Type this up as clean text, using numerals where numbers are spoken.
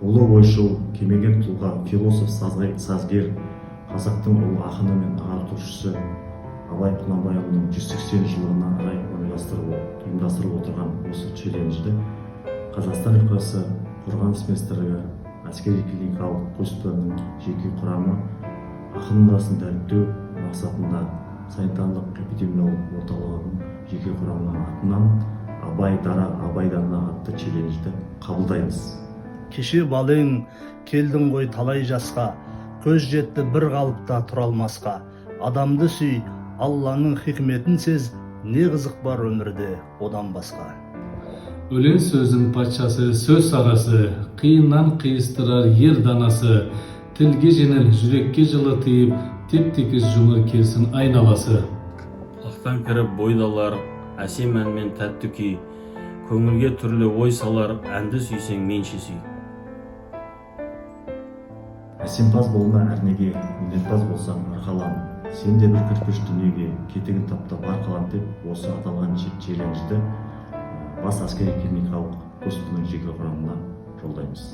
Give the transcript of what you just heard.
ұлы ойшыл, кемеңгер тұлға, философ, сазгер, қазақтың ұлы ақыны мен ағартушысы Абай Құнанбайұлының 180 жылдығына орай ұйымдастырылып отырған осы челленджді Қазақстан Республикасы Қорғаныс министрлігі әскери клиникалық госпиталінің жеке құрамы ақын мұрасын дәріптеу мақсатында санитарлық эпидемиологиялық орталығының жеке құрамының атынан Абай дара, Абай дана атты челленджді қабылдаймыз. Кеше балең келдің ғой талай жасқа, көз жетті бір қалыпта тұра алмасқа. Адамды сүй, Алланың хикметін сез, не қызық бар өмірде одан басқа. Өлең сөздің патшасы, сөз сарасы, қиыннан қиыстырар ер данасы, тілге жеңіл, жүрекке жылы тиіп, теп-текес жұмыр келсін айналасы. Ақтан кіріп бойдалар, әсем әнмен тәтті күй, көңілге түрлі ой салар, әнді сүйсең менше сүй. Әсемпаз болма әрнеге, өнерпаз болсаң арқалан, сен де бір кірпіш дүниеге кетігін таптап арқалан деп осы аталған челленджді бас әскери клиникалық госпиталының жеке құрамына жолдаймыз.